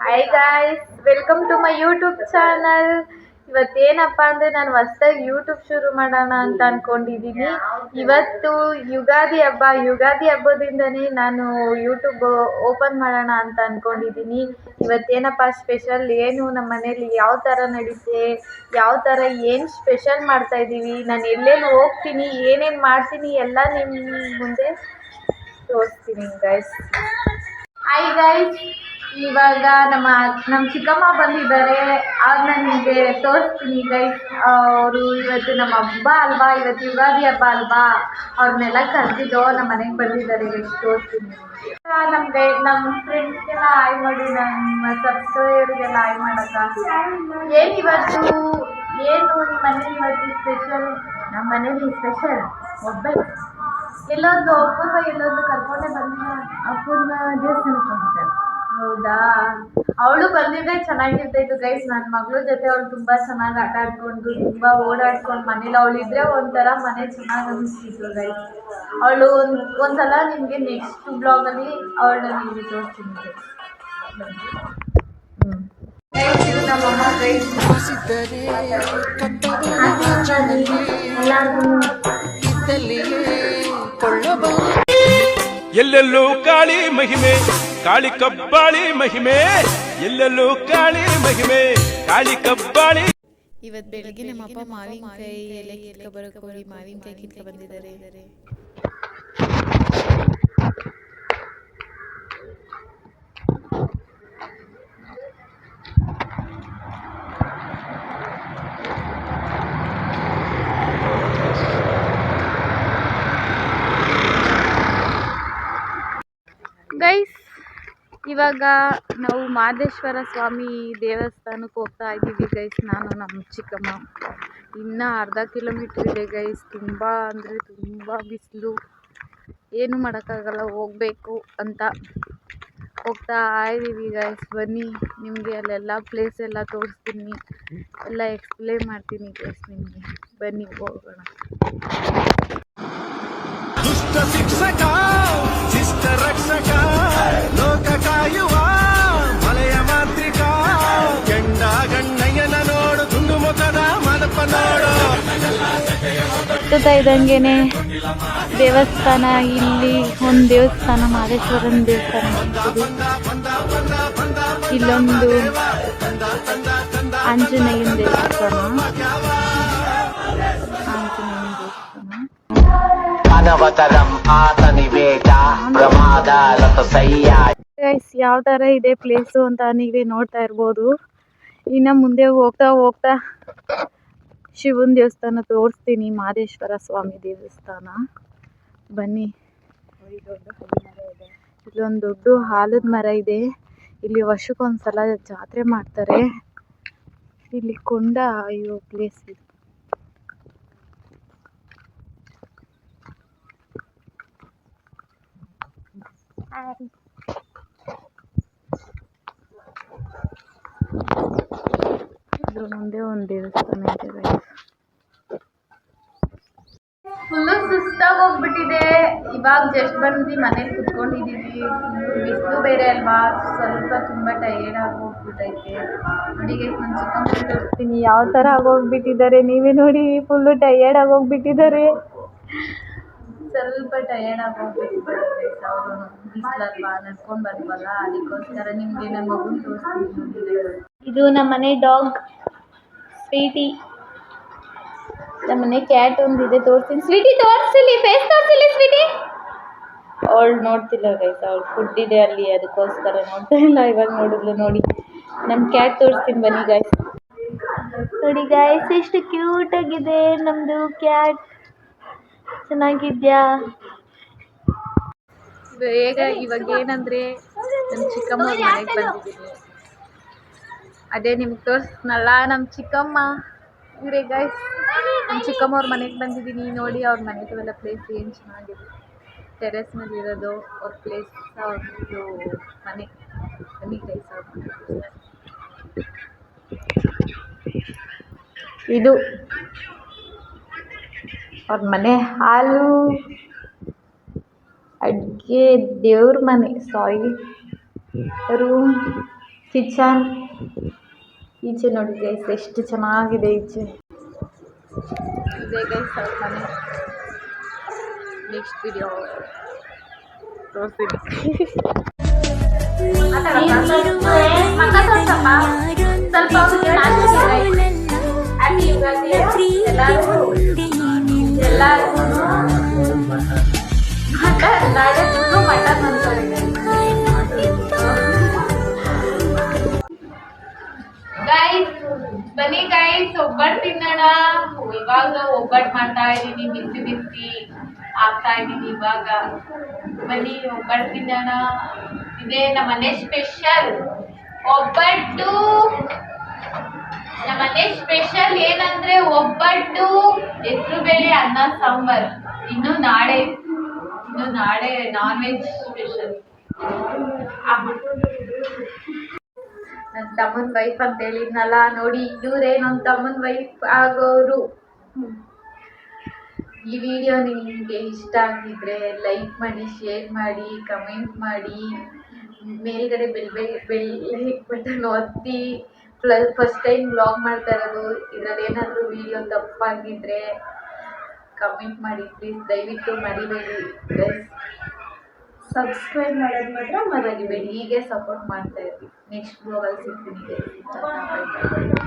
Hi guys, welcome to my YouTube channel. ಇವತ್ತೇನಪ್ಪ ಅಂದರೆ ನಾನು ಹೊಸ್ದಾಗಿ ಯೂಟ್ಯೂಬ್ ಶುರು ಮಾಡೋಣ ಅಂತ ಅಂದ್ಕೊಂಡಿದ್ದೀನಿ. ಇವತ್ತು ಯುಗಾದಿ ಹಬ್ಬದಿಂದನೇ ನಾನು ಯೂಟ್ಯೂಬ್ ಓಪನ್ ಮಾಡೋಣ ಅಂತ ಅಂದ್ಕೊಂಡಿದ್ದೀನಿ. ಇವತ್ತೇನಪ್ಪ ಸ್ಪೆಷಲ್ ಏನು, ನಮ್ಮ ಮನೇಲಿ ಯಾವ ಥರ ನಡೀತೆ, ಯಾವ ಥರ ಏನು ಸ್ಪೆಷಲ್ ಮಾಡ್ತಾಯಿದ್ದೀವಿ, ನಾನು ಎಲ್ಲೆಲ್ಲಿ ಹೋಗ್ತೀನಿ, ಏನೇನು ಮಾಡ್ತೀನಿ ಎಲ್ಲ ನಿಮ್ಮ ಮುಂದೆ ತೋರಿಸ್ತೀನಿ ಗೈಸ್. ಹಾಯ್ ಗೈಸ್, ಇವಾಗ ನಮ್ಮ ಚಿಕ್ಕಮ್ಮ ಬಂದಿದ್ದಾರೆ. ಅವ್ರನ್ನ ನಿಮಗೆ ತೋರಿಸ್ತೀನಿ ಗೈಸ್. ಅವರು ಇವತ್ತು ನಮ್ಮ ಹಬ್ಬ ಅಲ್ವಾ, ಇವತ್ತು ಯುಗಾದಿ ಹಬ್ಬ ಅಲ್ವಾ, ಅವ್ರನ್ನೆಲ್ಲ ಕರೆದಿದ್ದು ನಮ್ಮ ಮನೆಗೆ ಬಂದಿದ್ದಾರೆ ಗೈಸ್. ತೋರಿಸ್ತೀನಿ ನಮ್ಮ ಫ್ರೆಂಡ್ಸ್ಗೆಲ್ಲ ಹಾಯ್ ಮಾಡಿ, ನಮ್ಮ ಸಬ್ಸ್ಕ್ರೈಬರ್ಗೆಲ್ಲ ಹಾಯ್ ಮಾಡೋಕ್ಕ. ಏನು ಇವತ್ತು ನಿಮ್ಮ ಮನೇಲಿ ಇವತ್ತು ಸ್ಪೆಷಲ್? ನಮ್ಮ ಮನೇಲಿ ಸ್ಪೆಷಲ್ ಒಬ್ಬೆ ಎಲ್ಲೊಂದು ಕರ್ಕೊಂಡೇ ಬಂದಿಲ್ಲ. ಅಪ್ಪನ ದೇವಸ್ಥಾನಕ್ಕೆ ಹೋಗಿದ್ದಾರೆ. ಹೌದಾ, ಅವಳು ಬಂದಿದ್ರೆ ಚೆನ್ನಾಗಿರ್ತಾಯಿತ್ತು ಗೈಸ್. ನನ್ನ ಮಗಳ ಜೊತೆ ಅವಳು ತುಂಬ ಚೆನ್ನಾಗಿ ಆಟ ಆಡ್ಕೊಂಡು, ತುಂಬ ಓಡಾಡ್ಕೊಂಡು, ಮನೇಲಿ ಅವಳಿದ್ರೆ ಒಂಥರ ಮನೆ ಚೆನ್ನಾಗಿ ಅನಿಸ್ತಿತ್ತು ಗೈಸ್. ಅವಳು ಒಂದ್ಸಲ ನಿಮಗೆ ನೆಕ್ಸ್ಟ್ ಬ್ಲಾಗಲ್ಲಿ ಅವಳನ್ನ ನಿಮಗೆ ತೋರಿಸ್ತೀನಿ ಗೈಸ್. ಇದು ನಮ್ಮಮ್ಮ ಗೈಸ್. ಎಲ್ಲೆಲ್ಲೂ ಕಾಳಿ ಮಹಿಮೆ, ಕಾಳಿ ಕಬ್ಬಾಳಿ ಮಹಿಮೆ, ಎಲ್ಲೆಲ್ಲೂ ಕಾಳಿ ಮಹಿಮೆ, ಕಾಳಿ ಕಬ್ಬಾಳಿ. ಇವತ್ತು ಬೆಳಗ್ಗೆ ನಮ್ಮಪ್ಪ ಮಾವಿನಕಾಯಿ ಎಲೆ ಕಿತ್ಕೊ ಬರೋಕೆ ಹೋಗಿ ಮಾವಿನಕಾಯಿ ಕಿತ್ಕೊ ಬಂದಿದ್ದಾರೆ. ಗೈಸ್, ಇವಾಗ ನಾವು ಮಹದೇಶ್ವರ ಸ್ವಾಮಿ ದೇವಸ್ಥಾನಕ್ಕೆ ಹೋಗ್ತಾ ಇದ್ದೀವಿ ಗೈಸ್. ನಾನು ನಮ್ಮ ಚಿಕ್ಕಮ್ಮ ಇನ್ನೂ ಅರ್ಧ ಕಿಲೋಮೀಟ್ರ್ ಇದೆ ಗೈಸ್. ತುಂಬ ಅಂದರೆ ತುಂಬ ಬಿಸಿಲು, ಏನು ಮಾಡೋಕ್ಕಾಗಲ್ಲ, ಹೋಗಬೇಕು ಅಂತ ಹೋಗ್ತಾ ಇದ್ದೀವಿ ಗೈಸ್. ಬನ್ನಿ, ನಿಮಗೆ ಅಲ್ಲೆಲ್ಲ ಪ್ಲೇಸ್ ಎಲ್ಲ ತೋರಿಸ್ತೀನಿ, ಎಲ್ಲ ಎಕ್ಸ್ಪ್ಲೇನ್ ಮಾಡ್ತೀನಿ ಗೈಸ್ ನಿಮಗೆ. ಬನ್ನಿ ಹೋಗೋಣ. ದುಷ್ಟ ಶಿಕ್ಷಕ, ಶಿಷ್ಟ ರಕ್ಷಕ, ಲೋಕ ಕಾಯುವ ಮಲೆಯ ಮಾಂತ್ರಿಕ, ಗಂಡ ಗಣ್ಣಯ್ಯನ ನೋಡು, ದುಂಡು ಮುಖದ ಮನಪ ನೋಡು. ಹತ್ತುತ್ತಾ ಇದ್ದಂಗೆನೆ ದೇವಸ್ಥಾನ, ಇಲ್ಲಿ ಒಂದು ದೇವಸ್ಥಾನ, ಮಹದೇಶ್ವರನ ದೇವಸ್ಥಾನ, ಇಲ್ಲೊಂದು ಆಂಜನೇಯನ ದೇವಸ್ಥಾನ. ಯಾವ ತರ ಇದೆ ಪ್ಲೇಸು ಅಂತ ನೀವೇ ನೋಡ್ತಾ ಇರ್ಬೋದು. ಇನ್ನು ಮುಂದೆ ಹೋಗ್ತಾ ಹೋಗ್ತಾ ಶಿವನ ದೇವಸ್ಥಾನ ತೋರಿಸ್ತೀನಿ, ಮಹದೇಶ್ವರ ಸ್ವಾಮಿ ದೇವಸ್ಥಾನ. ಬನ್ನಿ. ಇಲ್ಲೊಂದು ದೊಡ್ಡ ಆಲದ ಮರ ಇದೆ. ಇಲ್ಲಿ ವರ್ಷಕ್ಕೊಂದ್ಸಲ ಜಾತ್ರೆ ಮಾಡ್ತಾರೆ. ಇಲ್ಲಿ ಕೊಂಡ ಪ್ಲೇಸ್ ಇದೆ. ಇದ್ರ ಮುಂದೆ ಒಂದು ದೇವಸ್ಥಾನ ಇದೆ. ಫುಲ್ಲು ಸುಸ್ತಾಗಿ ಹೋಗ್ಬಿಟ್ಟಿದೆ. ಇವಾಗ ಜಸ್ಟ್ ಬಂದು ಮನೇಲಿ ಕುತ್ಕೊಂಡಿದ್ದೀವಿ. ಬಿಸಿಲು ಬೇರೆ ಅಲ್ವಾ, ಸ್ವಲ್ಪ ತುಂಬ ಟಯರ್ಡ್ ಆಗಿ ಹೋಗ್ಬಿಟ್ಟೈತೆ. ನೋಡಿ ನನ್ನ ಚಿಕ್ಕಮ್ಮ ತೋರಿಸ್ತೀನಿ ಯಾವ ಥರ ಆಗೋಗ್ಬಿಟ್ಟಿದ್ದಾರೆ. ನೀವೇ ನೋಡಿ, ಫುಲ್ಲು ಟಯರ್ಡ್ ಆಗೋಗ್ಬಿಟ್ಟಿದ್ದಾರೆ. ಸ್ವಲ್ಪ ಟಯರ್ಡ್ ಆಗೋಗ್ಬಿಟ್ಟಿದ್ದಾರೆ ಅವರು. ಬಿಸಿಲಲ್ವಾ, ನಡ್ಕೊಂಡು ಬಂದ್ವಲ್ಲ, ಅದಕ್ಕೋಸ್ಕರ ನಿಮಗೆ ನನ್ನ ಮಗುನ ತೋರಿಸ್ತೀನಿ. ಇದು ನಮ್ಮ ಮನೆ ಡಾಗ್ ಸ್ವೀಟಿ. ನಮ್ಮನೆ ಕ್ಯಾಟ್ ಒಂದಿದೆ, ತೋರಿಸ್ತೀನಿ. ಸ್ವೀಟಿ ತೋರಿಸಿಲಿ, ಫೇಸ್ ತೋರಿಸಿಲಿ ಸ್ವೀಟಿ. ಅವಳು ನೋಡ್ತಿಲ್ಲ ಗೈಸ್, ಅವಳು ಫುಡ್ ಇದೆ ಅಲ್ಲಿ, ಅದಕ್ಕೋಸ್ಕರ ನೋಡ್ತಾ ಇಲ್ಲ. ಇವಾಗ ನೋಡಿದ್ಲು. ನೋಡಿ ನಮ್ಮ ಕ್ಯಾಟ್ ತೋರಿಸ್ತೀನಿ, ಬನ್ನಿ ಗೈಸ್. ನೋಡಿ ಗೈಸ್, ಎಷ್ಟು ಕ್ಯೂಟ್ ಆಗಿದೆ ನಮ್ಮದು ಕ್ಯಾಟ್. ಚೆನ್ನಾಗಿದ್ಯಾ? ಇವಾಗ ಏನಂದರೆ ನಮ್ಮ ಚಿಕ್ಕಮ್ಮ ಮನೆಗೆ ಬಂದಿದ್ದೀನಿ. ಅದೇ ನಿಮ್ಗೆ ತೋರಿಸ್ನಲ್ಲ, ನಮ್ಮ ಚಿಕ್ಕಮ್ಮ ಇವರೇ ಗೈಸ್. ನಮ್ಮ ಚಿಕ್ಕಮ್ಮವ್ರ ಮನೆಗೆ ಬಂದಿದ್ದೀನಿ. ನೋಡಿ ಅವ್ರ ಮನೆಗೆಲ್ಲ ಪ್ಲೇಸ್ ಏನು ಚೆನ್ನಾಗಿದೆ. ಟೆರೆಸ್ ಮೇಲೆ ಇರೋದು ಅವ್ರ ಪ್ಲೇಸ್, ಅವ್ರದ್ದು ಮನೆ. ಬನ್ನಿ ಗೈಸ್, ಅವ್ರ ಮನೆ. ಇದು ಅವ್ರ ಮನೆ. ಹಾಲು, ಅಡುಗೆ, ದೇವ್ರ ಮನೆ, ರೂಮ್ ಕಿಚನ್. ಈಚೆ ನೋಡಿ ಗೈಸ್ ಎಷ್ಟು ಚೆನ್ನಾಗಿದೆ ಈಚೆ. ಇದೇ ಗೈಸ್ ಅವ್ರ ಮನೆ. ನೆಕ್ಸ್ಟ್ ವಿಡಿಯೋ ತೋರಿಸ್ತೀನಿ. ಗೈಸ್ ಬನ್ನಿ ಗೈಸ್, ಒಬ್ಬಟ್ಟು ತಿನ್ನೋಣ. ಇವಾಗ ಒಬ್ಬಟ್ಟು ಮಾಡ್ತಾ ಇದ್ದೀನಿ, ಬಿಸಿ ಬಿಸಿ ಆಗ್ತಾ ಇದ್ದೀನಿ ಇವಾಗ. ಬನ್ನಿ ಒಬ್ಬಟ್ಟು ತಿನ್ನೋಣ. ಇದೇ ನಮ್ಮನೆ ಸ್ಪೆಷಲ್ ಒಬ್ಬಟ್ಟು. ನಮ್ಮನೆ ಸ್ಪೆಷಲ್ ಏನಂದ್ರೆ ಒಬ್ಬಟ್ಟು, ಹೆಸರುಬೇಳೆ, ಅನ್ನ ಸಾಂಬಾರ್. ಇನ್ನು ನಾಳೆ ನಾನ್ ವೆಜ್ ಸ್ಪೆಷಲ್. ನನ್ನ ತಮ್ಮನ ವೈಫ್ ಅಂತ ಹೇಳಿದ್ನಲ್ಲ, ನೋಡಿ ಇವರೇ ನನ್ನ ತಮ್ಮನ ವೈಫ್ ಆಗೋರು. ಈ ವಿಡಿಯೋ ನಿಮಗೆ ಇಷ್ಟ ಆಗಿದ್ರೆ ಲೈಕ್ ಮಾಡಿ, ಶೇರ್ ಮಾಡಿ, ಕಮೆಂಟ್ ಮಾಡಿ, ಮೇಲ್ಗಡೆ ಬೆಲ್ ಬಟನ್ ಒತ್ತಿ. ಫಸ್ಟ್ ಟೈಮ್ ವ್ಲಾಗ್ ಮಾಡ್ತಾ ಇರೋದು, ಇದರಲ್ಲಿ ಏನಾದರೂ ವಿಡಿಯೋ ತಪ್ಪಾಗಿದ್ರೆ ಕಮೆಂಟ್ ಮಾಡಿ ಪ್ಲೀಸ್. ದಯವಿಟ್ಟು ಮರಿಬೇಡಿ ಗೈಸ್. ಸಬ್ಸ್ಕ್ರೈಬ್ ಮಾಡೋದು ಮಾತ್ರ ಮರಿಬೇಡಿ. ಹೀಗೆ ಸಪೋರ್ಟ್ ಮಾಡ್ತಾ ಇರ್ತೀವಿ. ನೆಕ್ಸ್ಟ್ ಬ್ಲಾಗಲ್ಲಿ ಸಿಗ್ತೀನಿ.